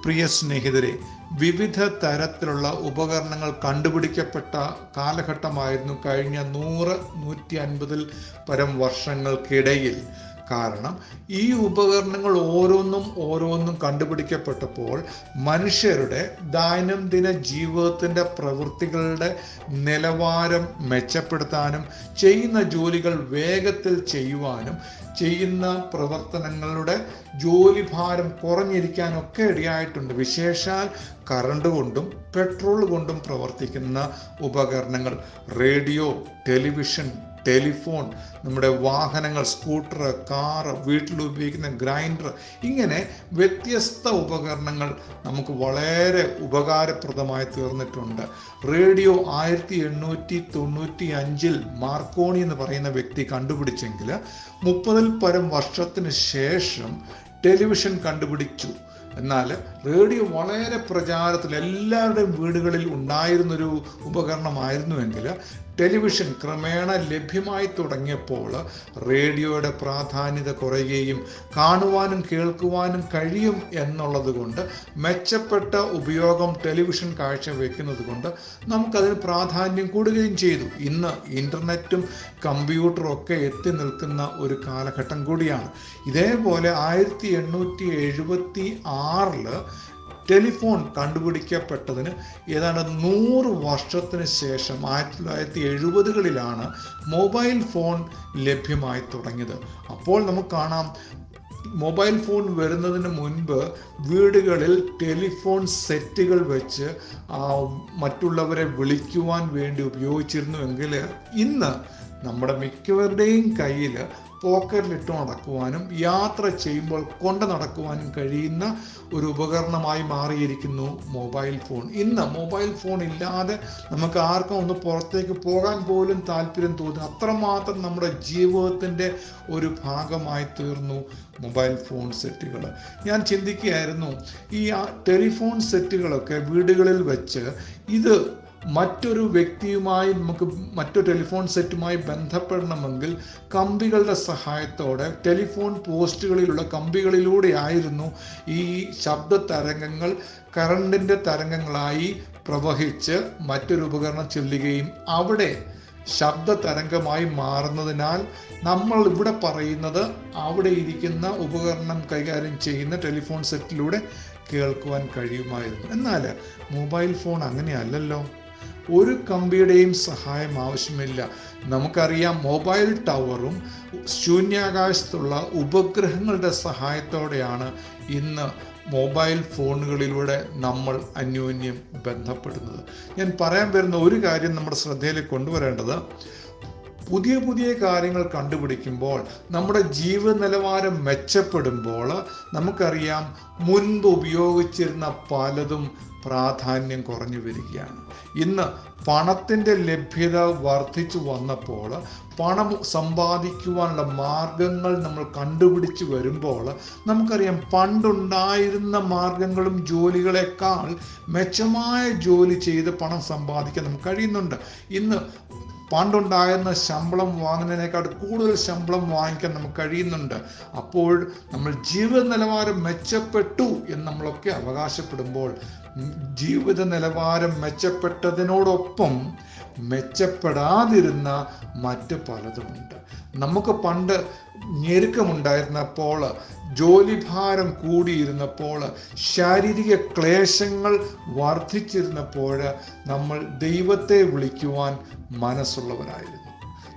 പ്രിയ സ്നേഹിതരെ, വിവിധ തരത്തിലുള്ള ഉപകരണങ്ങൾ കണ്ടുപിടിക്കപ്പെട്ട കാലഘട്ടമായിരുന്നു കഴിഞ്ഞ 100-150 പരം വർഷങ്ങൾക്കിടയിൽ. കാരണം ഈ ഉപകരണങ്ങൾ ഓരോന്നും കണ്ടുപിടിക്കപ്പെട്ടപ്പോൾ മനുഷ്യരുടെ ദൈനംദിന ജീവിതത്തിൻ്റെ പ്രവൃത്തികളുടെ നിലവാരം മെച്ചപ്പെടുത്താനും ചെയ്യുന്ന ജോലികൾ വേഗത്തിൽ ചെയ്യുവാനും ചെയ്യുന്ന പ്രവർത്തനങ്ങളുടെ ജോലിഭാരം കുറഞ്ഞിരിക്കാനൊക്കെ ഇടയായിട്ടുണ്ട്. വിശേഷാൽ കറണ്ട് കൊണ്ടും പെട്രോൾ കൊണ്ടും പ്രവർത്തിക്കുന്ന ഉപകരണങ്ങൾ, റേഡിയോ, ടെലിവിഷൻ, ടെലിഫോൺ, നമ്മുടെ വാഹനങ്ങൾ, സ്കൂട്ടർ, കാറ്, വീട്ടിൽ ഉപയോഗിക്കുന്ന ഗ്രൈൻഡർ, ഇങ്ങനെ വ്യത്യസ്ത ഉപകരണങ്ങൾ നമുക്ക് വളരെ ഉപകാരപ്രദമായി തീർന്നിട്ടുണ്ട്. റേഡിയോ 1895 മാർക്കോണി എന്ന് പറയുന്ന വ്യക്തി കണ്ടുപിടിച്ചെങ്കിൽ 30 പരം വർഷത്തിന് ശേഷം ടെലിവിഷൻ കണ്ടുപിടിച്ചു. എന്നാൽ റേഡിയോ വളരെ പ്രചാരത്തിൽ എല്ലാവരുടെയും വീടുകളിൽ ഉണ്ടായിരുന്നൊരു ഉപകരണമായിരുന്നുവെങ്കിൽ ടെലിവിഷൻ ക്രമേണ ലഭ്യമായി തുടങ്ങിയപ്പോൾ റേഡിയോയുടെ പ്രാധാന്യത കുറയുകയും കാണുവാനും കേൾക്കുവാനും കഴിയും എന്നുള്ളത് കൊണ്ട് മെച്ചപ്പെട്ട ഉപയോഗം ടെലിവിഷൻ കാഴ്ചവെക്കുന്നത് കൊണ്ട് നമുക്കതിന് പ്രാധാന്യം കൂടുകയും ചെയ്തു. ഇന്ന് ഇൻ്റർനെറ്റും കമ്പ്യൂട്ടറും ഒക്കെ എത്തി നിൽക്കുന്ന ഒരു കാലഘട്ടം കൂടിയാണ്. ഇതേപോലെ 1876 ടെലിഫോൺ കണ്ടുപിടിക്കപ്പെട്ടതിന് ഏതാണ്ട് 100 വർഷത്തിന് ശേഷം 1970കളിലാണ് മൊബൈൽ ഫോൺ ലഭ്യമായി തുടങ്ങിയത്. അപ്പോൾ നമുക്ക് കാണാം, മൊബൈൽ ഫോൺ വരുന്നതിന് മുൻപ് വീടുകളിൽ ടെലിഫോൺ സെറ്റുകൾ വെച്ച് മറ്റുള്ളവരെ വിളിക്കുവാൻ വേണ്ടി ഉപയോഗിച്ചിരുന്നുവെങ്കിൽ ഇന്ന് നമ്മുടെ മിക്കവരുടെയും കയ്യിൽ പോക്കറ്റിലിട്ട് നടക്കുവാനും യാത്ര ചെയ്യുമ്പോൾ കൊണ്ട് നടക്കുവാനും കഴിയുന്ന ഒരു ഉപകരണമായി മാറിയിരിക്കുന്നു മൊബൈൽ ഫോൺ. ഇന്ന് മൊബൈൽ ഫോൺ ഇല്ലാതെ നമുക്ക് ആർക്കും ഒന്ന് പുറത്തേക്ക് പോകാൻ പോലും താല്പര്യം തോന്നുന്നു. അത്രമാത്രം നമ്മുടെ ജീവിതത്തിൻ്റെ ഒരു ഭാഗമായി തീർന്നു മൊബൈൽ ഫോൺ സെറ്റുകൾ. ഞാൻ ചിന്തിക്കുകയായിരുന്നു, ഈ ടെലിഫോൺ സെറ്റുകളൊക്കെ വീടുകളിൽ വെച്ച് ഇത് മറ്റൊരു വ്യക്തിയുമായി നമുക്ക് മറ്റൊരു ടെലിഫോൺ സെറ്റുമായി ബന്ധപ്പെടണമെങ്കിൽ കമ്പികളുടെ സഹായത്തോടെ ടെലിഫോൺ പോസ്റ്റുകളിലുള്ള കമ്പികളിലൂടെ ആയിരുന്നു ഈ ശബ്ദ തരംഗങ്ങൾ കറണ്ടിൻ്റെ തരംഗങ്ങളായി പ്രവഹിച്ച് മറ്റൊരു ഉപകരണം ചെല്ലുകയും അവിടെ ശബ്ദ തരംഗമായി മാറുന്നതിനാൽ നമ്മൾ ഇവിടെ പറയുന്നത് അവിടെ ഇരിക്കുന്ന ഉപകരണം കൈകാര്യം ചെയ്യുന്ന ടെലിഫോൺ സെറ്റിലൂടെ കേൾക്കുവാൻ കഴിയുമായിരുന്നു. എന്നാൽ മൊബൈൽ ഫോൺ അങ്ങനെയല്ലല്ലോ. ഒരു കമ്പിയുടെയും സഹായം ആവശ്യമില്ല. നമുക്കറിയാം, മൊബൈൽ ടവറും ശൂന്യാകാശത്തുള്ള ഉപഗ്രഹങ്ങളുടെ സഹായത്തോടെയാണ് ഇന്ന് മൊബൈൽ ഫോണുകളിലൂടെ നമ്മൾ അന്യോന്യം ബന്ധപ്പെടുന്നത്. ഞാൻ പറയാൻ വരുന്ന ഒരു കാര്യം നമ്മുടെ ശ്രദ്ധയിലേക്ക് കൊണ്ടുവരേണ്ടത്, പുതിയ പുതിയ കാര്യങ്ങൾ കണ്ടുപിടിക്കുമ്പോൾ നമ്മുടെ ജീവിത നിലവാരം മെച്ചപ്പെടുമ്പോൾ നമുക്കറിയാം മുൻപ് ഉപയോഗിച്ചിരുന്ന പലതും പ്രാധാന്യം കുറഞ്ഞു വരികയാണ്. ഇന്ന് പണത്തിൻ്റെ ലഭ്യത വർദ്ധിച്ചു വന്നപ്പോൾ പണം സമ്പാദിക്കുവാനുള്ള മാർഗങ്ങൾ നമ്മൾ കണ്ടുപിടിച്ച് വരുമ്പോൾ നമുക്കറിയാം പണ്ടുണ്ടായിരുന്ന മാർഗങ്ങളും ജോലികളെക്കാൾ മെച്ചമായ ജോലി ചെയ്ത് പണം സമ്പാദിക്കാൻ നമുക്ക് കഴിയുന്നുണ്ട്. ഇന്ന് പണ്ടുണ്ടായിരുന്ന ശമ്പളം വാങ്ങുന്നതിനേക്കാൾ കൂടുതൽ ശമ്പളം വാങ്ങിക്കാൻ നമുക്ക് കഴിയുന്നുണ്ട്. അപ്പോൾ നമ്മൾ ജീവിത നിലവാരം മെച്ചപ്പെട്ടു എന്ന് നമ്മളൊക്കെ അവകാശപ്പെടുമ്പോൾ ജീവിത നിലവാരം മെച്ചപ്പെട്ടതിനോടൊപ്പം മെച്ചപ്പെടാതിരുന്ന മറ്റ് പലതുമുണ്ട്. നമുക്ക് പണ്ട് ഞെരുക്കമുണ്ടായിരുന്നപ്പോൾ, ജോലിഭാരം കൂടിയിരുന്നപ്പോൾ, ശാരീരിക ക്ലേശങ്ങൾ വർദ്ധിച്ചിരുന്നപ്പോൾ നമ്മൾ ദൈവത്തെ വിളിക്കുവാൻ മനസ്സുള്ളവരായിരുന്നു.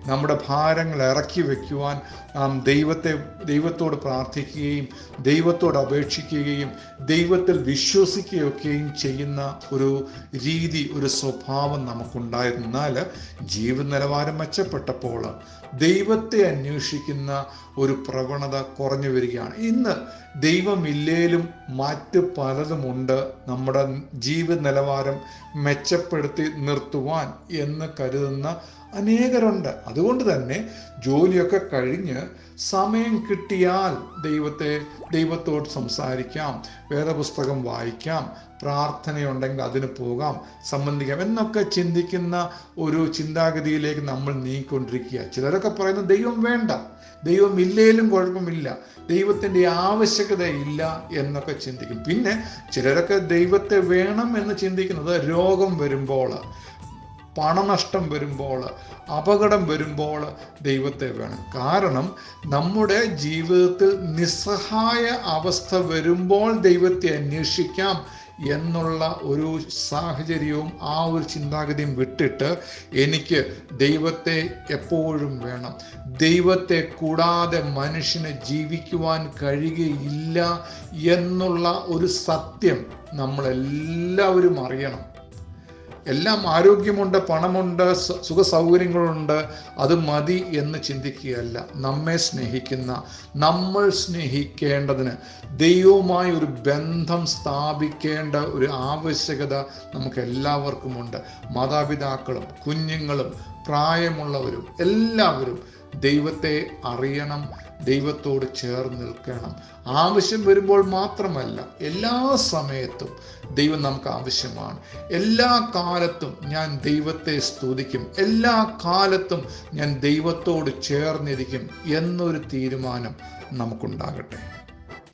നമ്മുടെ ഭാരങ്ങൾ ഇറക്കി വയ്ക്കുവാൻ നാം ദൈവത്തോട് പ്രാർത്ഥിക്കുകയും ദൈവത്തോട് അപേക്ഷിക്കുകയും ദൈവത്തിൽ വിശ്വസിക്കുകയൊക്കെയും ചെയ്യുന്ന ഒരു രീതി, ഒരു സ്വഭാവം നമുക്കുണ്ടായിരുന്നു. എന്നാൽ ജീവിത നിലവാരം മെച്ചപ്പെട്ടപ്പോൾ ദൈവത്തെ അന്വേഷിക്കുന്ന ഒരു പ്രവണത കുറഞ്ഞു വരികയാണ്. ഇന്ന് ദൈവമില്ലേലും മറ്റ് പലതുമുണ്ട് നമ്മുടെ ജീവിത നിലവാരം മെച്ചപ്പെടുത്തി നിർത്തുവാൻ എന്ന് കരുതുന്ന അനേകരുണ്ട്. അതുകൊണ്ട് തന്നെ ജോലിയൊക്കെ കഴിഞ്ഞ് സമയം കിട്ടിയാൽ ദൈവത്തോട് സംസാരിക്കാം, വേദപുസ്തകം വായിക്കാം, പ്രാർത്ഥനയുണ്ടെങ്കിൽ അതിന് പോകാം, സംബന്ധിക്കാം എന്നൊക്കെ ചിന്തിക്കുന്ന ഒരു ചിന്താഗതിയിലേക്ക് നമ്മൾ നീങ്ങിക്കൊണ്ടിരിക്കുക. ചിലരൊക്കെ പറയുന്നത് ദൈവം വേണ്ട, ദൈവം ഇല്ലേലും കുഴപ്പമില്ല, ദൈവത്തിൻ്റെ ആവശ്യകതയില്ല എന്നൊക്കെ ചിന്തിക്കും. പിന്നെ ചിലരൊക്കെ ദൈവത്തെ വേണം എന്ന് ചിന്തിക്കുന്നത് രോഗം വരുമ്പോൾ, പണനഷ്ടം വരുമ്പോൾ, അപകടം വരുമ്പോൾ ദൈവത്തെ വേണം. കാരണം നമ്മുടെ ജീവിതത്തിൽ നിസ്സഹായ അവസ്ഥ വരുമ്പോൾ ദൈവത്തെ അന്വേഷിക്കാം എന്നുള്ള ഒരു സാഹചര്യവും ആ ഒരു ചിന്താഗതിയും വിട്ടിട്ട് എനിക്ക് ദൈവത്തെ എപ്പോഴും വേണം, ദൈവത്തെ കൂടാതെ മനുഷ്യന് ജീവിക്കുവാൻ കഴിയുകയില്ല എന്നുള്ള ഒരു സത്യം നമ്മളെല്ലാവരും അറിയണം. എല്ലാം ആരോഗ്യമുണ്ട്, പണമുണ്ട്, സുഖ സൗകര്യങ്ങളുണ്ട്, അത് മതി എന്ന് ചിന്തിക്കുകയല്ല. നമ്മെ സ്നേഹിക്കുന്ന, നമ്മൾ സ്നേഹിക്കേണ്ടതിന് ദൈവവുമായി ഒരു ബന്ധം സ്ഥാപിക്കേണ്ട ഒരു ആവശ്യകത നമുക്ക് എല്ലാവർക്കുമുണ്ട്. മാതാപിതാക്കളും കുഞ്ഞുങ്ങളും പ്രായമുള്ളവരും എല്ലാവരും ദൈവത്തെ അറിയണം, ദൈവത്തോട് ചേർന്ന് നിൽക്കണം. ആവശ്യം വരുമ്പോൾ മാത്രമല്ല, എല്ലാ സമയത്തും ദൈവം നമുക്ക് ആവശ്യമാണ്. എല്ലാ കാലത്തും ഞാൻ ദൈവത്തെ സ്തുതിക്കും, എല്ലാ കാലത്തും ഞാൻ ദൈവത്തോട് ചേർന്നിരിക്കും എന്നൊരു തീരുമാനം നമുക്കുണ്ടാകട്ടെ.